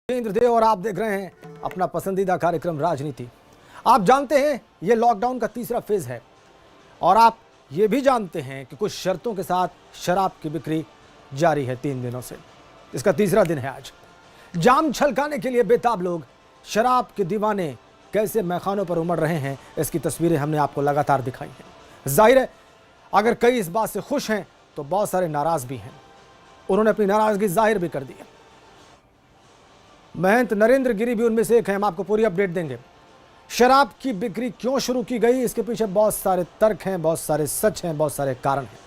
देव और आप देख रहे हैं अपना पसंदीदा कार्यक्रम राजनीति। आप जानते हैं ये लॉकडाउन का तीसरा फेज है और आप ये भी जानते हैं कि कुछ शर्तों के साथ शराब की बिक्री जारी है 3 दिनों से। इसका तीसरा दिन है आज। जाम छलकाने के लिए बेताब लोग, शराब के दीवाने कैसे मैखानों पर उमड़ रहे हैं, इसकी तस्वीरें हमने आपको लगातार दिखाई हैं। जाहिर है अगर कई इस बात से खुश हैं तो बहुत सारे नाराज भी हैं। उन्होंने अपनी नाराजगी जाहिर भी कर दी है। महंत नरेंद्र गिरी भी उनमें से एक हैं। हम आपको पूरी अपडेट देंगे। शराब की बिक्री क्यों शुरू की गई, इसके पीछे बहुत सारे तर्क हैं, बहुत सारे सच हैं, बहुत सारे कारण हैं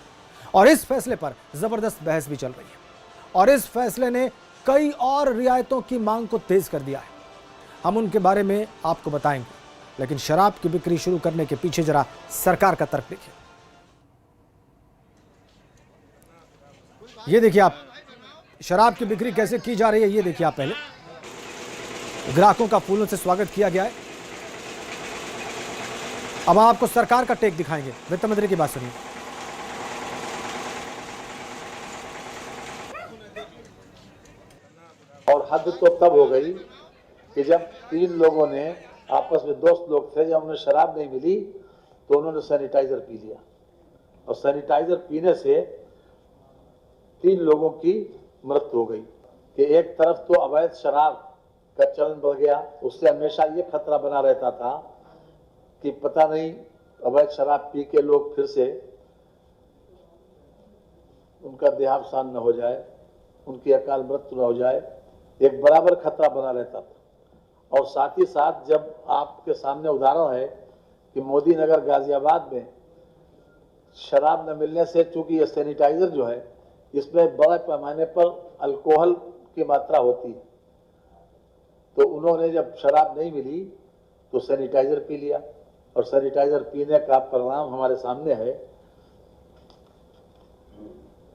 और इस फैसले पर जबरदस्त बहस भी चल रही है और इस फैसले ने कई और रियायतों की मांग को तेज कर दिया है। हम उनके बारे में आपको बताएंगे, लेकिन शराब की बिक्री शुरू करने के पीछे जरा सरकार का तर्क देखिए। ये देखिए आप, शराब की बिक्री कैसे की जा रही है, ये देखिए आप। पहले ग्राहकों का फूलों से स्वागत किया गया है। अब हम आपको सरकार का टेक दिखाएंगे। वित्त मंत्री की बात सुनिए। और हद तो तब हो गई कि जब 3 लोगों ने आपस में, दोस्त लोग थे, जब उन्हें शराब नहीं मिली तो उन्होंने सैनिटाइजर पी लिया और सैनिटाइजर पीने से 3 लोगों की मृत्यु हो गई। कि एक तरफ तो अवैध शराब का चलन बढ़ गया, उससे हमेशा ये खतरा बना रहता था कि पता नहीं अवैध शराब पी के लोग फिर से उनका देहावसान न हो जाए, उनकी अकाल मृत्यु न हो जाए, एक बराबर खतरा बना रहता था। और साथ ही साथ जब आपके सामने उदाहरण है कि मोदी नगर गाजियाबाद में शराब न मिलने से, चूंकि ये सैनिटाइजर जो है इसमें बड़े पैमाने पर अल्कोहल की मात्रा होती है, तो उन्होंने जब शराब नहीं मिली तो सैनिटाइजर पी लिया और सैनिटाइजर पीने का परिणाम हमारे सामने है।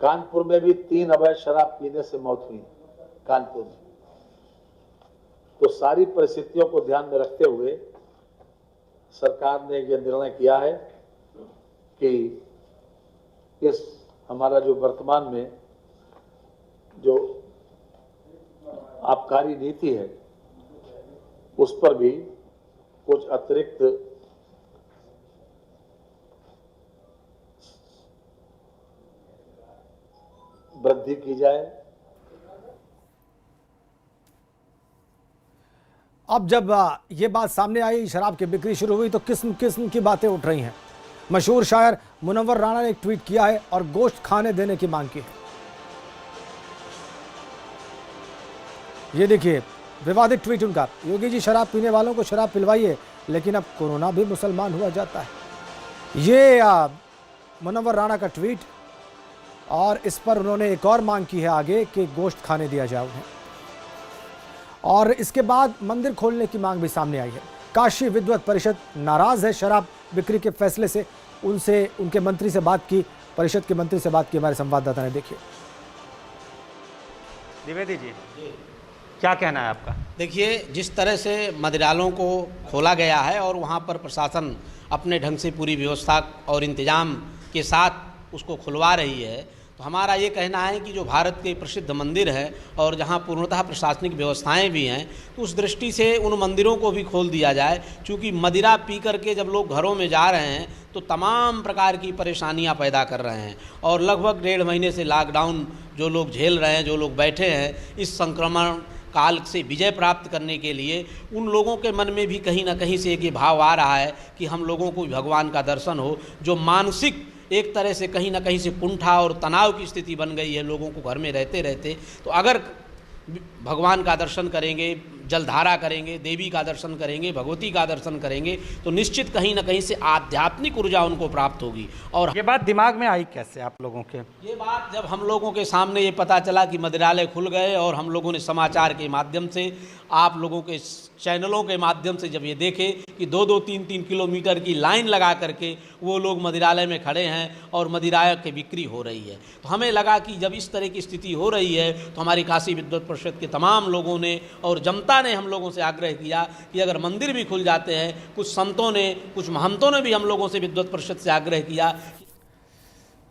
कानपुर में भी 3 अवैध शराब पीने से मौत हुई कानपुर में। तो सारी परिस्थितियों को ध्यान में रखते हुए सरकार ने यह निर्णय किया है कि इस हमारा जो वर्तमान में जो आबकारी नीति है उस पर भी कुछ अतिरिक्त वृद्धि की जाए। अब जब ये बात सामने आई, शराब की बिक्री शुरू हुई, तो किस्म किस्म की बातें उठ रही हैं। मशहूर शायर मुनव्वर राणा ने एक ट्वीट किया है और गोश्त खाने देने की मांग की है। ये देखिए विवादित ट्वीट उनका। योगी जी, शराब पीने वालों को शराब पिलवाइए, लेकिन अब कोरोना भी मुसलमान हुआ जाता है। ये मुनव्वर राणा का ट्वीट और इस पर उन्होंने एक और मांग की है आगे कि गोश्त खाने दिया जाए उन्हें। और इसके बाद मंदिर खोलने की मांग भी सामने आई है। काशी विद्वत परिषद नाराज है शराब बिक्री के फैसले से। उनसे, उनके मंत्री से बात की, परिषद के मंत्री से बात की हमारे संवाददाता ने। देखिए द्विवेदी जी, क्या कहना है आपका? देखिए, जिस तरह से मदिरालों को खोला गया है और वहाँ पर प्रशासन अपने ढंग से पूरी व्यवस्था और इंतजाम के साथ उसको खुलवा रही है, तो हमारा ये कहना है कि जो भारत के प्रसिद्ध मंदिर है और जहाँ पूर्णतः प्रशासनिक व्यवस्थाएं भी हैं, तो उस दृष्टि से उन मंदिरों को भी खोल दिया जाए। क्योंकि मदिरा पी करके जब लोग घरों में जा रहे हैं तो तमाम प्रकार की परेशानियां पैदा कर रहे हैं और लगभग 1.5 महीने से लॉकडाउन जो लोग झेल रहे हैं, जो लोग बैठे हैं, इस संक्रमण काल से विजय प्राप्त करने के लिए उन लोगों के मन में भी कहीं ना कहीं से एक ये भाव आ रहा है कि हम लोगों को भगवान का दर्शन हो। जो मानसिक एक तरह से कहीं ना कहीं से कुंठा और तनाव की स्थिति बन गई है लोगों को घर में रहते रहते, तो अगर भगवान का दर्शन करेंगे, जलधारा करेंगे, देवी का दर्शन करेंगे, भगवती का दर्शन करेंगे, तो निश्चित कहीं ना कहीं से आध्यात्मिक ऊर्जा उनको प्राप्त होगी। और ये बात दिमाग में आई कैसे आप लोगों के? ये बात जब हम लोगों के सामने ये पता चला कि मदिरालय खुल गए और हम लोगों ने समाचार के माध्यम से, आप लोगों के चैनलों के माध्यम से जब ये देखे कि 2-2, 3-3 किलोमीटर की लाइन लगा करके वो लोग मदिरालय में खड़े हैं और मदिरा की बिक्री हो रही है, तो हमें लगा कि जब इस तरह की स्थिति हो रही है तो हमारी काशी विद्वत परिषद के तमाम लोगों ने और जनता ने हम लोगों से आग्रह किया कि अगर मंदिर भी खुल जाते हैं, कुछ संतों ने, कुछ महंतों ने भी हम लोगों से, विद्वत परिषद से आग्रह किया।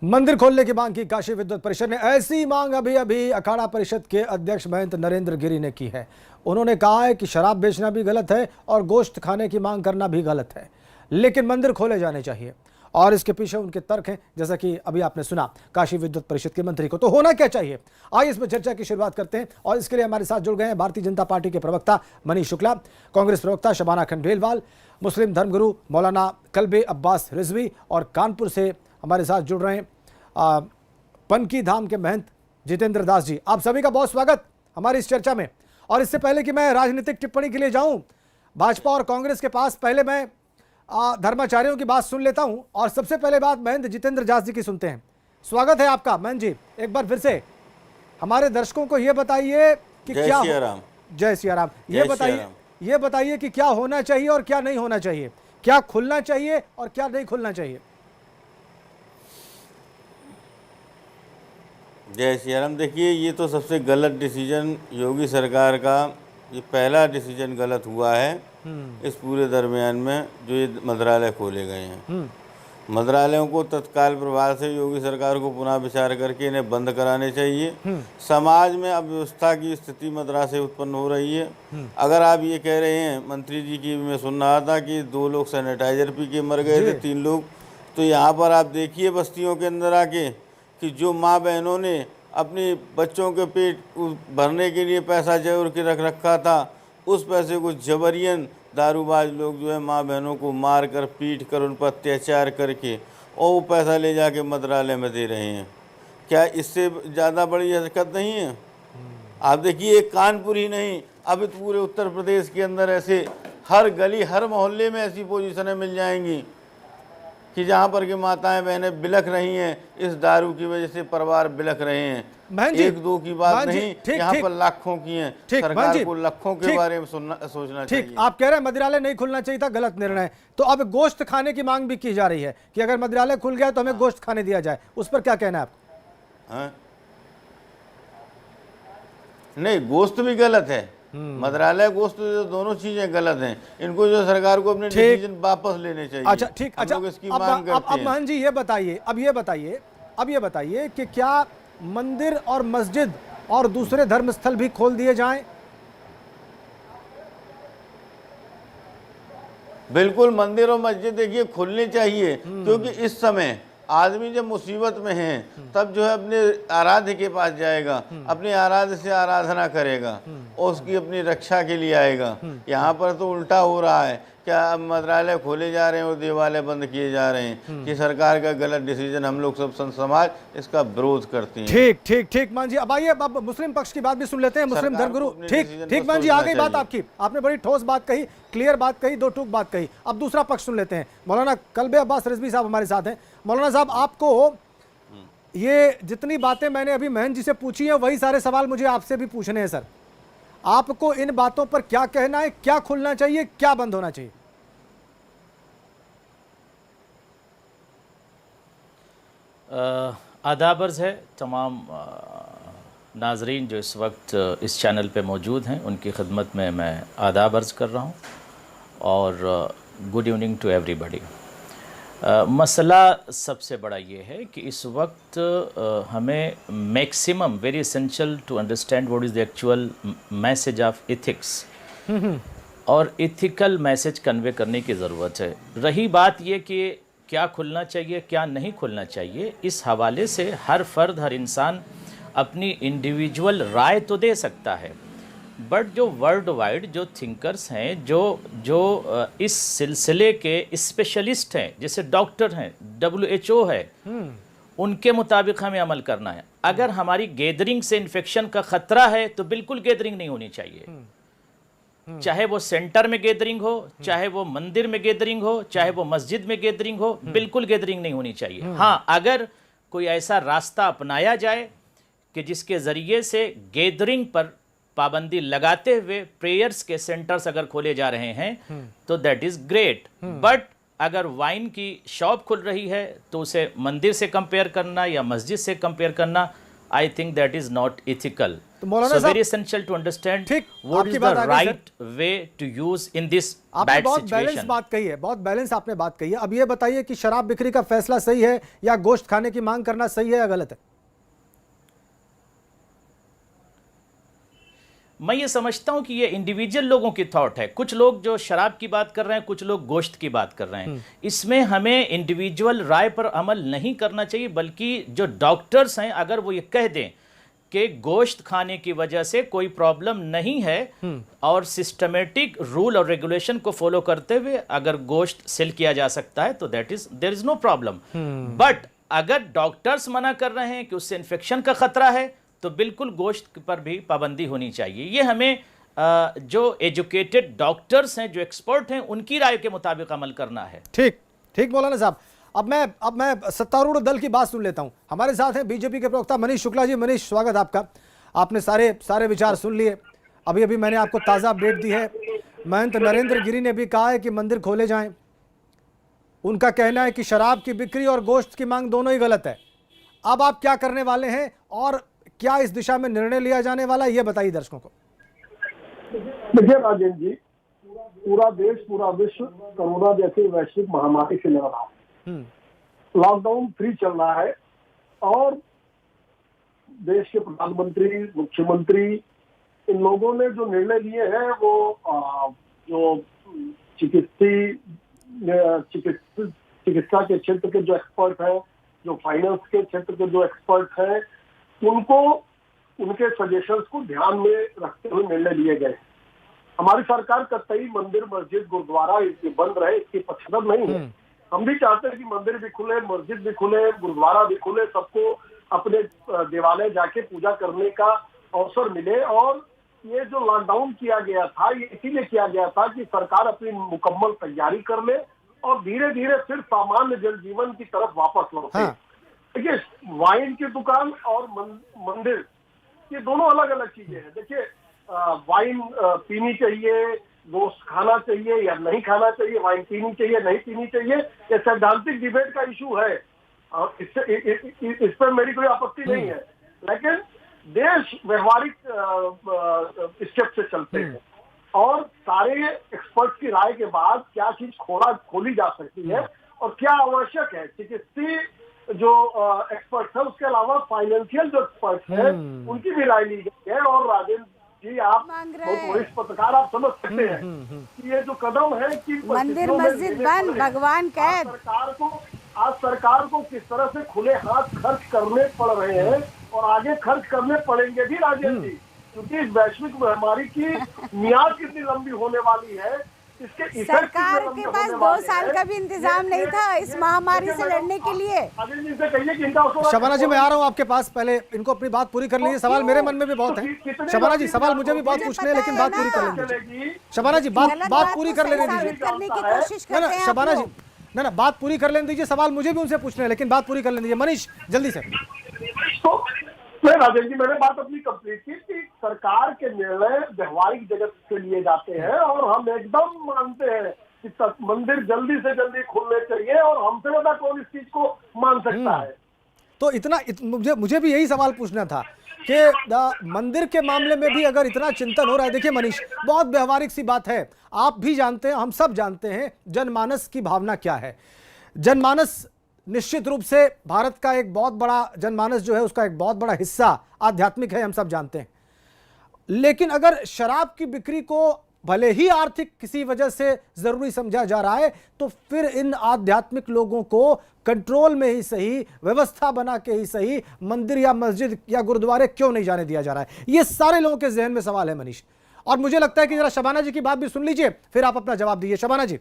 मंदिर खोलने की मांग की काशी विद्वत परिषद ने। ऐसी मांग अभी अभी अखाड़ा परिषद के अध्यक्ष महंत नरेंद्र गिरी ने की है। उन्होंने कहा है कि शराब बेचना भी गलत है और गोश्त खाने की मांग करना भी गलत है, लेकिन मंदिर खोले जाने चाहिए और इसके पीछे उनके तर्क हैं, जैसा कि अभी आपने सुना काशी विद्वत परिषद के मंत्री को। तो होना क्या चाहिए, आइए इस पर चर्चा की शुरुआत करते हैं। और इसके लिए हमारे साथ जुड़ गए हैं भारतीय जनता पार्टी के प्रवक्ता मनीष शुक्ला, कांग्रेस प्रवक्ता शबाना खंडेलवाल, मुस्लिम धर्मगुरु मौलाना कल्बे अब्बास रिजवी और कानपुर से हमारे साथ जुड़ रहे हैं पनकी धाम के महंत जितेंद्र दास जी। आप सभी का बहुत स्वागत हमारी इस चर्चा में। और इससे पहले कि मैं राजनीतिक टिप्पणी के लिए जाऊं भाजपा और कांग्रेस के पास, पहले मैं धर्माचार्यों की बात सुन लेता हूं और सबसे पहले बात महंत जितेंद्र दास जी की सुनते हैं। स्वागत है आपका महंत जी। एक बार फिर से हमारे दर्शकों को यह बताइए कि क्या जय सिया राम, ये बताइए कि क्या होना चाहिए और क्या नहीं होना चाहिए, क्या खुलना चाहिए और क्या नहीं खुलना चाहिए। जय श्री राम। देखिए, ये तो सबसे गलत डिसीजन योगी सरकार का, ये पहला डिसीजन गलत हुआ है इस पूरे दरमियान में जो ये मंत्रालय खोले गए हैं। मंत्रालयों को तत्काल प्रभाव से योगी सरकार को पुनः विचार करके इन्हें बंद कराने चाहिए। समाज में अव्यवस्था की स्थिति मद्रास से उत्पन्न हो रही है। अगर आप ये कह रहे हैं, मंत्री जी की मैं सुन रहा था कि 2 लोग सैनिटाइजर पी के मर गए थे, 3 लोग, तो यहाँ पर आप देखिए बस्तियों के अंदर आके कि जो माँ बहनों ने अपने बच्चों के पेट भरने के लिए पैसा जोड़ के रख रखा था, उस पैसे को जबरियन दारूबाज लोग जो है माँ बहनों को मार कर, पीट कर, उन पर अत्याचार करके और वो पैसा ले जाके मंत्रालय में दे रहे हैं। क्या इससे ज़्यादा बड़ी हरकत नहीं है? आप देखिए, एक कानपुर ही नहीं, अब पूरे उत्तर प्रदेश के अंदर ऐसे हर गली हर मोहल्ले में ऐसी पोजीशनें मिल जाएंगी कि जहाँ पर की माताएं बहनें बिलख रही हैं, इस दारू की वजह से परिवार बिलख रहे हैं। 1-2 की बात नहीं, यहाँ पर लाखों की हैं। सरकार को लाखों के बारे में सोचना चाहिए। आप कह रहे हैं मंदिरालय नहीं खुलना चाहिए था, गलत निर्णय। तो अब गोश्त खाने की मांग भी की जा रही है कि अगर मंदिरालय खुल गया तो हमें गोश्त खाने दिया जाए, उस पर क्या कहना है आपका? नहीं, गोश्त भी गलत है, मंत्रालय गोश्त, दोनों चीजें गलत हैं। इनको जो सरकार को अपने डिसीजन वापस लेने चाहिए। अच्छा ठीक, अच्छा अब महंत जी ये बताइए कि क्या मंदिर और मस्जिद और दूसरे धर्म स्थल भी खोल दिए जाएं? बिल्कुल, मंदिर और मस्जिद देखिए खुलने चाहिए, क्योंकि इस समय आदमी जब मुसीबत में है तब जो है अपने आराध्य के पास जाएगा, अपने आराध्य से आराधना करेगा और उसकी अपनी रक्षा के लिए आएगा। यहाँ पर तो उल्टा हो रहा है, क्या अब मंत्रालय खोले जा रहे हैं और देवालय बंद किए जा रहे हैं। कि सरकार का गलत डिसीजन, हम लोग सब संत समाज इसका विरोध करते हैं। ठीक मान जी, अब आइए अब मुस्लिम पक्ष की बात भी सुन लेते हैं। मुस्लिम धर्मगुरु, ठीक मान जी, आ गई बात आपकी, आपने बड़ी ठोस बात कही, क्लियर बात कही, 2 टूक बात कही। अब दूसरा पक्ष सुन लेते हैं। मौलाना कल्बे अब्बास रिजवी साहब हमारे साथ हैं। मौलाना साहब, आपको ये जितनी बातें मैंने अभी महंत जी से पूछी हैं, वही सारे सवाल मुझे आपसे भी पूछने हैं। सर, आपको इन बातों पर क्या कहना है, क्या खुलना चाहिए, क्या बंद होना चाहिए? आदाब अर्ज़ है तमाम नाजरीन जो इस वक्त इस चैनल पे मौजूद हैं, उनकी खिदमत में मैं आदाब अर्ज़ कर रहा हूँ और गुड इवनिंग टू एवरीबॉडी। मसला सबसे बड़ा ये है कि इस वक्त हमें maximum very essential to understand what is the actual message of ethics और इथिकल मैसेज कन्वे करने की ज़रूरत है। रही बात ये कि क्या खुलना चाहिए, क्या नहीं खुलना चाहिए, इस हवाले से हर फर्द, हर इंसान अपनी इंडिविजुअल राय तो दे सकता है, बट जो वर्ल्ड वाइड जो थिंकर्स हैं, जो इस सिलसिले के स्पेशलिस्ट हैं, जैसे डॉक्टर हैं, WHO है, उनके मुताबिक हमें अमल करना है। अगर हमारी गैदरिंग से इन्फेक्शन का ख़तरा है तो बिल्कुल गैदरिंग नहीं होनी चाहिए, चाहे वो सेंटर में गैदरिंग हो, चाहे वो मंदिर में गैदरिंग हो, चाहे वो मस्जिद में गैदरिंग हो, बिल्कुल गैदरिंग नहीं होनी चाहिए। हाँ, अगर कोई ऐसा रास्ता अपनाया जाए कि जिसके ज़रिए से गैदरिंग पर पाबंदी लगाते हुए प्रेयर्स के सेंटर्स अगर खोले जा रहे हैं तो दैट इज़ ग्रेट। बट अगर वाइन की शॉप खुल रही है तो उसे मंदिर से कंपेयर करना या मस्जिद से कंपेयर करना, आई think that is not ethical. तो मौलाना So साहब, very essential to understand ठीक, what आपकी is बात the आ गई, right way to use in this आपने bad बहुत बैलेंस situation. बात कही है, बहुत बैलेंस आपने बात कही है। अब ये बताइए कि शराब बिक्री का फैसला सही है या गोश्त खाने की मांग करना सही है या गलत है? मैं ये समझता हूं कि ये इंडिविजुअल लोगों की थॉट है। कुछ लोग जो शराब की बात कर रहे हैं, कुछ लोग गोश्त की बात कर रहे हैं। इसमें हमें इंडिविजुअल राय पर अमल नहीं करना चाहिए, बल्कि जो डॉक्टर्स हैं अगर वो ये कह दें कि गोश्त खाने की वजह से कोई प्रॉब्लम नहीं है और सिस्टमेटिक रूल और रेगुलेशन को फॉलो करते हुए अगर गोश्त सेल किया जा सकता है तो there is no problem. But अगर डॉक्टर्स मना कर रहे हैं कि उससे इन्फेक्शन का खतरा है तो बिल्कुल गोश्त पर भी पाबंदी होनी चाहिए। ये हमें जो एजुकेटेड डॉक्टर्स हैं, जो एक्सपर्ट हैं, उनकी राय के मुताबिक अमल करना है। ठीक ठीक मौलाना साहब, अब मैं सत्तारूढ़ दल की बात सुन लेता हूं। हमारे साथ हैं बीजेपी के प्रवक्ता मनीष शुक्ला जी। मनीष, स्वागत आपका। आपने सारे विचार सुन लिए। अभी मैंने आपको ताज़ा अपडेट दी है। महंत नरेंद्र गिरी ने भी कहा है कि मंदिर खोले जाएं। उनका कहना है कि शराब की बिक्री और गोश्त की मांग दोनों ही गलत है। अब आप क्या करने वाले हैं और क्या इस दिशा में निर्णय लिया जाने वाला है, ये बताइए दर्शकों को। देखिए राजेंद्र जी, पूरा देश, पूरा विश्व कोरोना जैसी वैश्विक महामारी से लड़ रहा है। लॉकडाउन 3 चल रहा है और देश के प्रधानमंत्री, मुख्यमंत्री, इन लोगों ने जो निर्णय लिए हैं वो जो चिकित्सा के क्षेत्र के जो एक्सपर्ट हैं, जो फाइनेंस के क्षेत्र के जो एक्सपर्ट हैं, उनको उनके सजेशंस को ध्यान में रखते हुए निर्णय लिए गए। हमारी सरकार कतई मंदिर, मस्जिद, गुरुद्वारा बंद रहे इसकी पक्षधर नहीं है। हम भी चाहते हैं कि मंदिर भी खुले, मस्जिद भी खुले, गुरुद्वारा भी खुले, सबको अपने देवालय जाके पूजा करने का अवसर मिले। और ये जो लॉकडाउन किया गया था ये इसीलिए किया गया था कि सरकार अपनी मुकम्मल तैयारी कर ले और धीरे धीरे फिर सामान्य जनजीवन की तरफ वापस लौटे। देखिए, वाइन की दुकान और मंदिर ये दोनों अलग अलग चीजें हैं। देखिए, वाइन पीनी चाहिए, गोश्त खाना चाहिए या नहीं खाना चाहिए, वाइन पीनी चाहिए नहीं पीनी चाहिए, ये सैद्धांतिक डिबेट का इशू है। इस पर मेरी कोई आपत्ति नहीं है, लेकिन देश व्यवहारिक स्टेप से चलते हैं और सारे एक्सपर्ट की राय के बाद क्या चीज खोली जा सकती है और क्या आवश्यक है। चिकित्सीय जो एक्सपर्ट है, उसके अलावा फाइनेंशियल जो एक्सपर्ट है, उनकी भी राय ली गई है। और राजेंद्र जी, आप बहुत वरिष्ठ पत्रकार, आप समझ सकते हैं कि ये जो कदम है कि मंदिर मस्जिद बंद, भगवान कैद, आज सरकार को किस तरह से खुले हाथ खर्च करने पड़ रहे हैं और आगे खर्च करने पड़ेंगे भी राजेंद्र जी, क्योंकि इस वैश्विक महामारी की मियाद कितनी लंबी होने वाली है, इसके सरकार के पास 2 साल का भी इंतजाम नहीं था इस महामारी से लड़ने के लिए। शबाना जी, मैं आ रहा हूँ आपके पास, पहले इनको अपनी बात पूरी कर लीजिए। सवाल मेरे मन में भी बहुत है। शबाना जी, सवाल मुझे भी बहुत पूछने हैं, लेकिन बात पूरी कर लेने दीजिए। शबाना जी, बात पूरी कर लेने दीजिए। शबाना जी, ना बात पूरी कर लेने दीजिए। सवाल मुझे भी उनसे पूछने हैं, लेकिन बात पूरी कर लेने दीजिए। मनीष, जल्दी से। राजेंद्र जी, मैंने बात अपनी कंप्लीट की कि सरकार के निर्णय व्यवहारिक जगत से लिए जाते हैं और हम एकदम मानते हैं कि मंदिर जल्दी से जल्दी खुलने चाहिए और हमसे ज्यादा कौन इस चीज को मान सकता है। तो मुझे भी यही सवाल पूछना था कि मंदिर के मामले में भी अगर इतना चिंतन हो रहा है। देखिए मनीष, बहुत व्यवहारिक सी बात है, आप भी जानते हैं, हम सब जानते हैं जनमानस की भावना क्या है। जनमानस निश्चित रूप से भारत का एक बहुत बड़ा जनमानस जो है उसका एक बहुत बड़ा हिस्सा आध्यात्मिक है, हम सब जानते हैं। लेकिन अगर शराब की बिक्री को भले ही आर्थिक किसी वजह से जरूरी समझा जा रहा है, तो फिर इन आध्यात्मिक लोगों को कंट्रोल में ही सही, व्यवस्था बना के ही सही, मंदिर या मस्जिद या गुरुद्वारे क्यों नहीं जाने दिया जा रहा है? ये सारे लोगों के जहन में सवाल है मनीष। और मुझे लगता है कि जरा शबाना जी की बात भी सुन लीजिए, फिर आप अपना जवाब दीजिए। शबाना जी।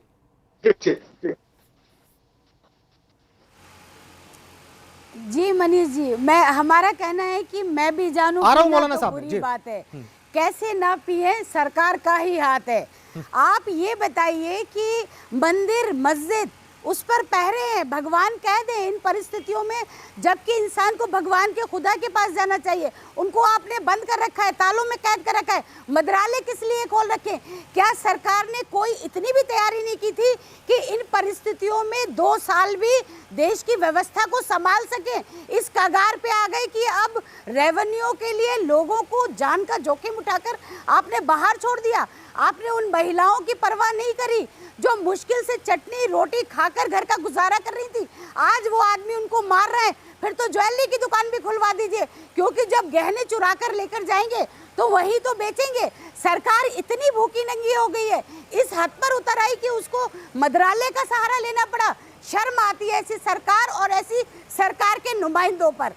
जी मनीष जी, हमारा कहना है कि मैं भी जानूं, आ रहा हूं मौलाना साहब, बुरी बात है, कैसे ना पिए, सरकार का ही हाथ है। आप ये बताइए कि मंदिर, मस्जिद उस पर पहरे हैं। भगवान कह दे इन परिस्थितियों में, जबकि इंसान को भगवान के खुदा के पास जाना चाहिए। उनको आपने बंद कर रखा है, तालों में कैद कर रखा है। मंत्रालय किस लिए खोल रखे? क्या सरकार ने कोई इतनी भी तैयारी नहीं की थी कि इन परिस्थितियों में 2 साल भी देश की व्यवस्था को संभाल सके? इस कगार पे आ गए कि अब रेवेन्यू के लिए लोगों को जान का जोखिम उठाकर आपने बाहर छोड़ दिया। आपने उन महिलाओं की परवाह नहीं करी जो मुश्किल से चटनी रोटी खाकर घर का गुजारा कर रही थी। आज वो आदमी उनको मार रहा है। फिर तो ज्वेलरी की दुकान भी खुलवा दीजिए, क्योंकि जब गहने चुरा कर लेकर जाएंगे तो वही तो बेचेंगे। सरकार इतनी भूखी नंगी हो गई है, इस हद पर उतर आई कि उसको मंत्रालय का सहारा लेना पड़ा। शर्म आती है ऐसी सरकार और ऐसी सरकार के नुमाइंदों पर,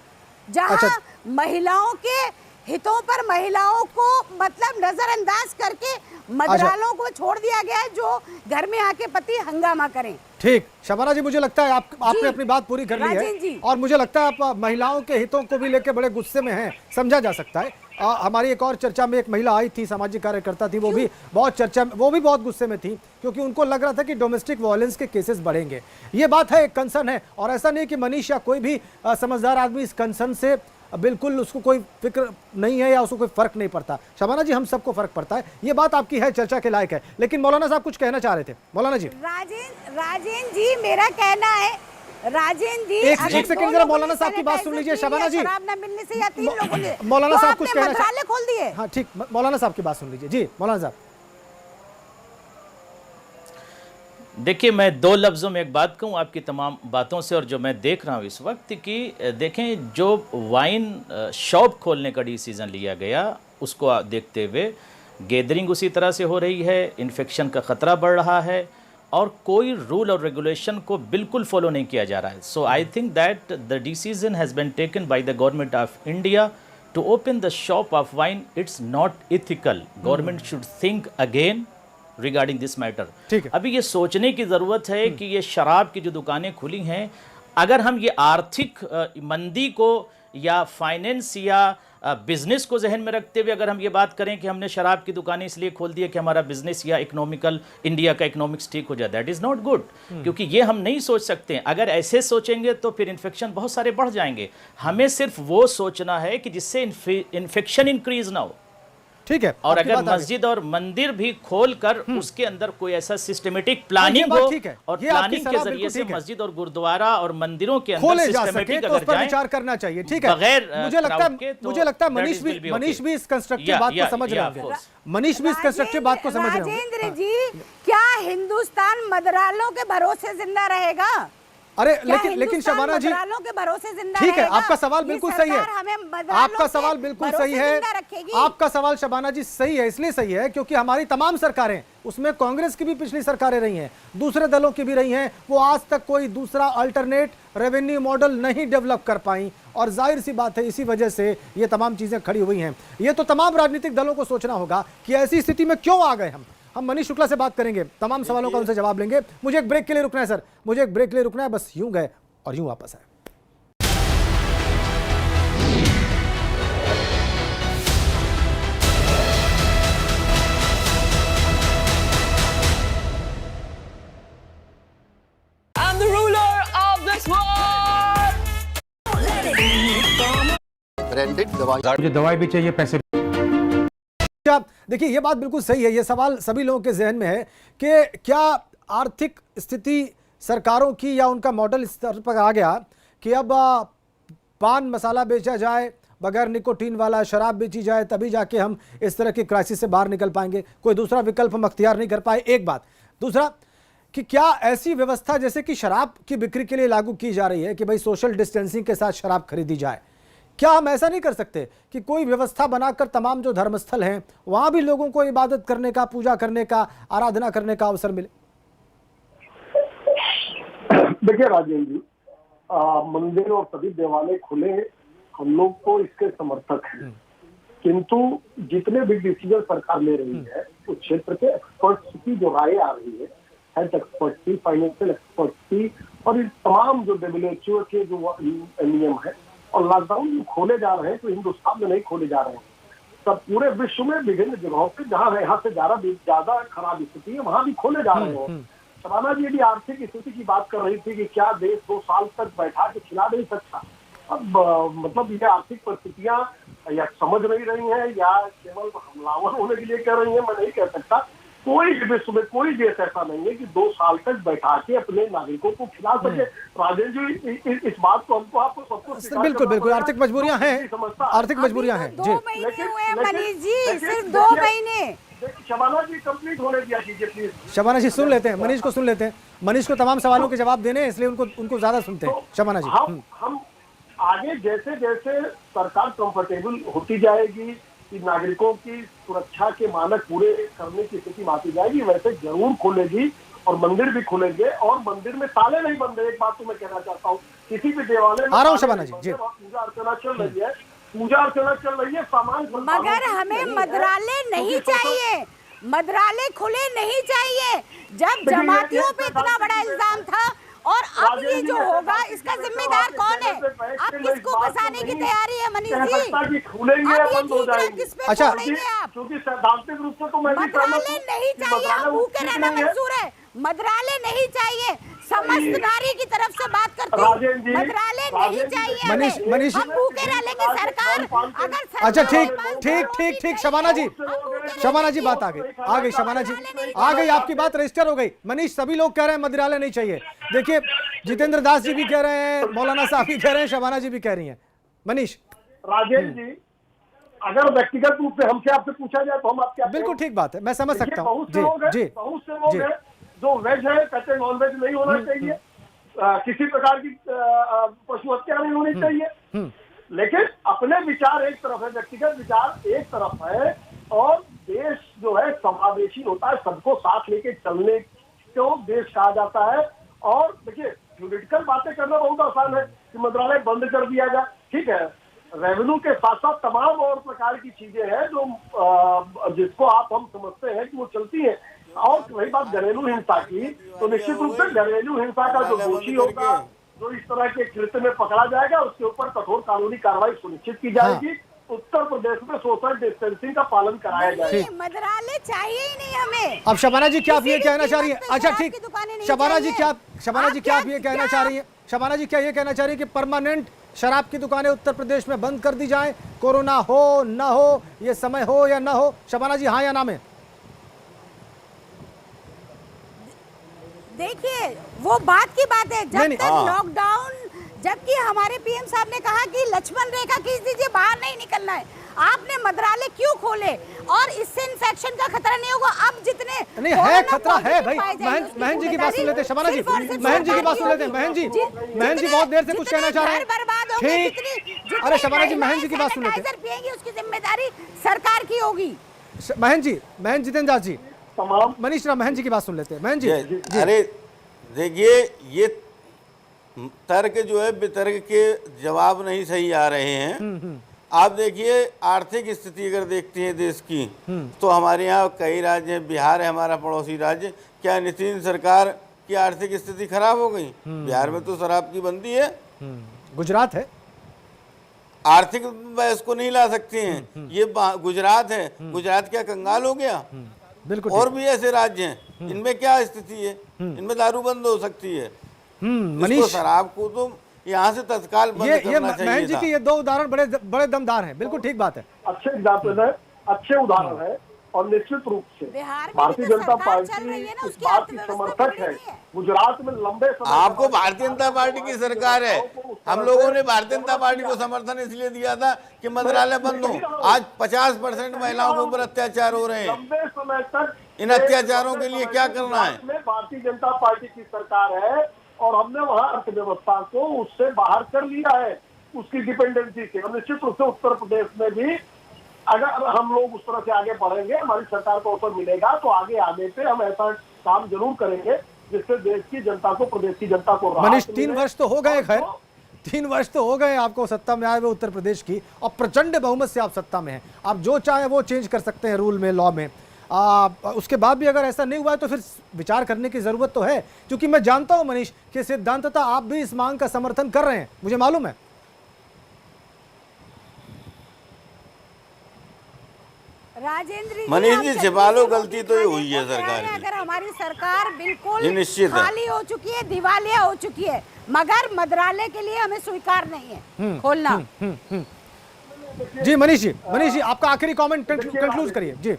जहां महिलाओं के हितों पर महिलाओं को मतलब नजरअंदाज करके मंत्रालयों को छोड़ दिया गया है, जो घर में आके पति हंगामा करें। ठीक, शबाना जी, मुझे लगता है आपने अपनी बात पूरी कर ली है और मुझे लगता है आप महिलाओं के हितों को भी लेकर बड़े गुस्से में हैं, समझा जा सकता है। हमारी एक और चर्चा में एक महिला आई थी, सामाजिक कार्यकर्ता थी, वो भी बहुत गुस्से में थी, क्योंकि उनको लग रहा था कि डोमेस्टिक वायलेंस के केसेस बढ़ेंगे। ये बात है, एक कंसर्न है, और ऐसा नहीं कि मनीष या कोई भी समझदार आदमी इस कंसर्न से बिल्कुल उसको कोई फिक्र नहीं है या उसको कोई फर्क नहीं पड़ता। शबाना जी, हम सबको फर्क पड़ता है, ये बात आपकी है, चर्चा के लायक है। लेकिन मौलाना साहब कुछ कहना चाह रहे थे। मौलाना जी। राजेंद्र जी, मेरा कहना है, राजेंद्र जी एक सेकंड जरा मौलाना साहब की बात सुन लीजिए। शबाना जी, शराब न मिलने से या 3 लोगों ने मौलाना साहब कुछ कहना मंत्रालय खोल दिए। हाँ ठीक, मौलाना साहब की बात सुन लीजिए। जी मौलाना साहब। देखिए, मैं 2 लफ्ज़ों में एक बात कहूँ आपकी तमाम बातों से, और जो मैं देख रहा हूँ इस वक्त कि देखें, जो वाइन शॉप खोलने का डिसीज़न लिया गया उसको देखते हुए गैदरिंग उसी तरह से हो रही है, इन्फेक्शन का ख़तरा बढ़ रहा है और कोई रूल और रेगुलेशन को बिल्कुल फॉलो नहीं किया जा रहा है। So I think that the decision has been taken by the government of India to open the shop of wine. It's not ethical. Government should think again regarding this matter. ठीक है, अभी ये सोचने की ज़रूरत है कि ये शराब की जो दुकानें खुली हैं, अगर हम ये आर्थिक मंदी को या फाइनेंस या बिजनेस को जहन में रखते हुए अगर हम ये बात करें कि हमने शराब की दुकानें इसलिए खोल दी है कि हमारा बिजनेस या इकोनॉमिकल इंडिया का इकोनॉमिक्स ठीक हो जाए, दैट इज़ नॉट गुड। क्योंकि ये हम नहीं सोच सकते। अगर ऐसे सोचेंगे तो फिर इन्फेक्शन बहुत सारे बढ़ जाएंगे। हमें सिर्फ वो सोचना है कि जिससे इन्फेक्शन इंक्रीज ना हो। ठीक है, और अगर मस्जिद और मंदिर भी खोलकर उसके अंदर कोई ऐसा सिस्टमेटिक प्लानिंग हो और प्लानिंग के जरिए से मस्जिद और गुरुद्वारा और मंदिरों के अंदर सिस्टमेटिक अगर जाए, विचार करना चाहिए। ठीक है, बगैर मुझे लगता है मनीष भी इस कंस्ट्रक्टिव बात को समझ रहे होंगे। मनीष भी इस कंस्ट्रक्टिव बात को समझ रहे होंगे। राजेंद्र जी, क्या हिंदुस्तान मंत्रालयों के भरोसे जिंदा रहेगा? अरे लेकिन शबाना जी, के भरोसे जिंदा ठीक है, रहेगा? आपका सवाल बिल्कुल सही है। आपका सवाल बिल्कुल सही है। आपका सवाल शबाना जी सही है, इसलिए सही है क्योंकि हमारी तमाम सरकारें, उसमें कांग्रेस की भी पिछली सरकारें रही हैं, दूसरे दलों की भी रही हैं, वो आज तक कोई दूसरा अल्टरनेट रेवेन्यू मॉडल नहीं डेवलप कर पाई। और जाहिर सी बात है, इसी वजह से ये तमाम चीजें खड़ी हुई हैं। ये तो तमाम राजनीतिक दलों को सोचना होगा कि ऐसी स्थिति में क्यों आ गए हम। मनीष शुक्ला से बात करेंगे, तमाम सवालों का उनसे जवाब लेंगे। मुझे एक ब्रेक के लिए रुकना है सर, मुझे एक ब्रेक के लिए रुकना है, बस यूं गए और यूं वापस आए। I'm the ruler of this world. Branded दवाई, मुझे दवाई भी चाहिए, पैसे। देखिए, ये बात बिल्कुल सही है। ये सवाल सभी लोगों के जहन में है कि क्या आर्थिक स्थिति सरकारों की या उनका मॉडल इस तरह पर आ गया कि अब पान मसाला बेचा जाए, बगैर निकोटीन वाला शराब बेची जाए, तभी जाके हम इस तरह की क्राइसिस से बाहर निकल पाएंगे। कोई दूसरा विकल्प हम अख्तियार नहीं कर पाए, एक बात। दूसरा कि क्या ऐसी व्यवस्था जैसे कि शराब की बिक्री के लिए लागू की जा रही है कि भाई सोशल डिस्टेंसिंग के साथ शराब खरीदी जाए, क्या हम ऐसा नहीं कर सकते कि कोई व्यवस्था बनाकर तमाम जो धर्मस्थल हैं वहां भी लोगों को इबादत करने का, पूजा करने का, आराधना करने का अवसर मिले? देखिए राजेंद्र जी, मंदिर और सभी देवालय खुले, हम लोग तो इसके समर्थक हैं, किंतु जितने भी डिसीजन सरकार ले रही है उस क्षेत्र के एक्सपर्ट्स की जो राय आ रही है, हेल्थ एक्सपर्ट की, फाइनेंशियल एक्सपर्ट की, और इस तमाम जो WHO के जो नियम है, और लॉकडाउन खोले जा रहे हैं तो हिंदुस्तान में नहीं खोले जा रहे हैं, सब पूरे विश्व में विभिन्न जगहों पे जहाँ यहाँ से ज्यादा खराब स्थिति है वहां भी खोले जा रहे हैं। शबाना जी यदि आर्थिक स्थिति की बात कर रही थी कि क्या देश 2 साल तक बैठा के खिला नहीं सकता, अब मतलब ये आर्थिक परिस्थितियां या समझ नहीं रही हैं या केवल हमलावर होने के लिए कह रही हैं, मैं नहीं कह सकता। कोई विश्व में कोई देश ऐसा नहीं है कि 2 साल तक बैठा के अपने नागरिकों को खिला सके। राजेश जी इस बात को हमको आपको सबको बिल्कुल बिल्कुल आर्थिक मजबूरियां हैं, आर्थिक मजबूरियां हैं। 2 महीने हुए मनीष जी, सिर्फ 2 महीने। शबाना जी कंप्लीट होने दिया कीजिए प्लीज। शबाना जी सुन लेते हैं, मनीष को सुन लेते हैं। मनीष को तमाम सवालों के जवाब देने हैं, इसलिए उनको ज्यादा सुनते हैं। शबाना जी हम आगे जैसे जैसे सरकार कंफर्टेबल होती जाएगी कि नागरिकों की सुरक्षा के मानक पूरे करने की स्थिति में आती जाएगी, वैसे जरूर खुलेगी और मंदिर भी खुलेंगे और मंदिर में ताले नहीं बंद है। एक बात तो मैं कहना चाहता हूँ, किसी भी देवालय में आ रहा हूँ शबाना जी, पूजा अर्चना चल रही है, पूजा अर्चना चल रही है, सामान मगर हमें मद्रालय नहीं चाहिए, मद्रालय खुले नहीं चाहिए। जब जमातियों पे इतना बड़ा इल्जाम था और अब ये जो होगा इसका जिम्मेदार कौन है? अब किसको फंसाने की तैयारी है मनीष जी? अब ये ठीक है, किस पे छोड़ेंगे आप? क्योंकि सैद्धांतिक रूप से तो मैं मद्रालय नहीं चाहिए, आप भूखे रहना मंजूर है, मद्रालय नहीं चाहिए। समस्त नारी की तरफ से बात करती हूँ, मद्रालय नहीं चाहिए मनीष हम भूखे रह लेंगे। सरकार अगर अच्छा ठीक शबाना जी बात आ गई शबाना जी आ गई, आपकी बात रजिस्टर हो गई। मनीष सभी लोग कह रहे हैं मदिरालय नहीं चाहिए। देखिए जितेंद्र दास जी भी कह रहे हैं, मौलाना साहब भी कह रहे हैं, शबाना जी भी कह रही हैं। मनीष राजेश जी अगर व्यक्तिगत रूप से हमसे आपसे पूछा जाए तो हम आपके बिल्कुल ठीक बात है, मैं समझ सकता हूँ। बहुत से लोग हैं जो वेज है, कहते हैं नॉन वेज नहीं होना चाहिए, किसी प्रकार की पशु हत्या नहीं होनी चाहिए, लेकिन अपने विचार एक तरफ है, व्यक्तिगत विचार एक तरफ है और देश जो है समावेशी होता है, सबको साथ लेके चलने को देश कहा जाता है। और देखिए थ्योरेटिकल बातें करना बहुत आसान है कि मंत्रालय बंद कर दिया जाए, ठीक है, रेवेन्यू के साथ साथ तमाम और प्रकार की चीजें हैं जो जिसको हम समझते हैं कि वो चलती है। और रही बात घरेलू हिंसा की, तो निश्चित रूप से घरेलू हिंसा का जो दोषी होगा, जो इस तरह के कृत्य में पकड़ा जाएगा, उसके ऊपर कठोर कानूनी कार्रवाई सुनिश्चित की जाएगी। उत्तर प्रदेश में सोशल डिस्टेंसिंग का पालन कराया जाएगा। मद्रालय चाहिए ही नहीं हमें। अब शबाना जी क्या आप ये कहना चाह रही है? अच्छा ठीक, शबाना जी क्या आप ये कहना चाह रही है? शबाना जी क्या ये कहना चाह रही है कि परमानेंट शराब की दुकानें उत्तर प्रदेश में बंद कर दी जाएं, कोरोना हो ना हो, ये समय हो या ना हो? शबाना जी हाँ या ना में? देखिए वो बात की बात है, जब तक लॉकडाउन, जबकि हमारे पीएम साहब ने कहा कि लक्ष्मण रेखा खींच दीजिए, बाहर नहीं निकलना है। आपने मद्रालय क्यों खोले? और इससे इन्फेक्शन का खतरा नहीं होगा। अब जितने नहीं है खतरा है भाई। महन जी की बात सुन लेते हैं शबाना जी, महन जी की बात सुन लेते हैं। महन जी बहुत देर से कुछ कहना चाह रहे हैं। ठीक, अरे शबाना जी महन जी की बात सुन लेते हैं। पिएंगे उसकी जिम्मेदारी सरकार की होगी। महन जी, जितेंद्र दास जी, मनीष राम, महन जी की बात सुन लेते हैं। महन जी अरे देखिए ये तर्क जो है वितर्क के जवाब नहीं सही आ रहे हैं। आप देखिए आर्थिक स्थिति अगर देखते हैं देश की, तो हमारे यहाँ कई राज्य हैं, बिहार है हमारा पड़ोसी राज्य, क्या नीतीश सरकार की आर्थिक स्थिति खराब हो गई? बिहार में तो शराब की बंदी है, गुजरात है, आर्थिक बहस को नहीं ला सकते हैं, ये गुजरात है, गुजरात क्या कंगाल हो गया? बिल्कुल। और भी ऐसे राज्य हैं, इनमें क्या स्थिति है? इनमें दारू बंद हो सकती है, मनीष शराब को तो यहाँ से तत्काल बंद करना चाहिए। महन जी के ये 2 उदाहरण बड़े दमदार हैं। बिल्कुल ठीक बात है, अच्छे एग्जाम्पल है, अच्छे उदाहरण है और निश्चित रूप से भारतीय जनता पार्टी इस बात की समर्थक है। गुजरात में लंबे समय आपको भारतीय जनता पार्टी की सरकार है, हम लोगों ने भारतीय जनता पार्टी को समर्थन इसलिए दिया था कि मंत्रालय बंद हो। आज 50% महिलाओं के ऊपर अत्याचार हो रहे हैं। लंबे समय तक इन अत्याचारों के लिए क्या करना है? भारतीय जनता पार्टी की सरकार है और हमने वहाँ अर्थव्यवस्था को उससे बाहर कर लिया है, उसकी डिपेंडेंसी से। और निश्चित रूप से उत्तर प्रदेश में भी अगर हम लोग उस तरह से आगे बढ़ेंगे, हमारी सरकार को अवसर मिलेगा, तो आगे पे हम ऐसा काम जरूर करेंगे जिससे देश की जनता को, प्रदेश की जनता को मनीष 3 वर्ष तो हो गए, खैर 3 वर्ष तो हो गए आपको सत्ता में आए हुए उत्तर प्रदेश की, और प्रचंड बहुमत से आप सत्ता में हैं। आप जो चाहे वो चेंज कर सकते हैं रूल में, लॉ में। उसके बाद भी अगर ऐसा नहीं हुआ है तो फिर विचार करने की जरूरत तो है, क्योंकि मैं जानता हूं मनीष कि सिद्धांततः आप भी इस मांग का समर्थन कर रहे हैं, मुझे मालूम है। राजेंद्र जी, मनीष हम जी, जल्दी छिपा लो, से गलती तो ये मोदी हुई है खाने को सरकार तैयार हैं। की। अगर हमारी सरकार बिल्कुल ये निश्चित है। खाली हो चुकी है, दिवालिया हो चुकी है, मगर मंत्रालय के लिए हमें स्वीकार नहीं है खोलना। जी मनीष जी आपका आखिरी कमेंट कंक्लूड करिए जी।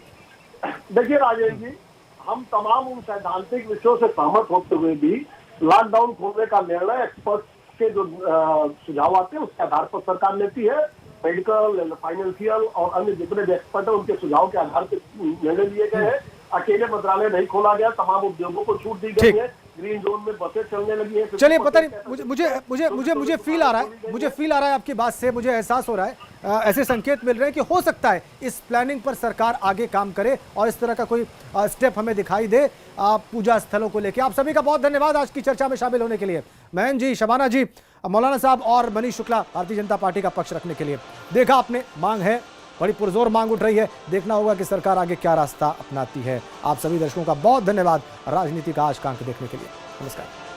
देखिए राजेश जी, हम तमाम उन सैद्धांतिक विषयों से सहमत होते हुए भी लॉकडाउन खोलने का निर्णय एक्सपर्ट के जो सुझाव आते हैं उसके आधार पर सरकार लेती है। मेडिकल, फाइनेंशियल और अन्य जितने भी एक्सपर्ट हैं उनके सुझाव के आधार पर निर्णय लिए गए हैं। अकेले मंत्रालय नहीं खोला गया, तमाम उद्योगों को छूट दी गई है। ग्रीन जोन में बसें चलने लगी है। चलिए, पता नहीं मुझे फील आ रहा है आपकी बात से, मुझे एहसास हो रहा है, ऐसे संकेत मिल रहे हैं कि हो सकता है इस प्लानिंग पर सरकार आगे काम करे और इस तरह का कोई स्टेप हमें दिखाई दे पूजा स्थलों को लेकर। आप सभी का बहुत धन्यवाद आज की चर्चा में शामिल होने के लिए। महेंद्र जी, शबाना जी, मौलाना साहब और मनीष शुक्ला, भारतीय जनता पार्टी का पक्ष रखने के लिए। देखा आपने, मांग है, बड़ी पुरजोर मांग उठ रही है। देखना होगा कि सरकार आगे क्या रास्ता अपनाती है। आप सभी दर्शकों का बहुत धन्यवाद राजनीति का आज का अंक देखने के लिए। नमस्कार।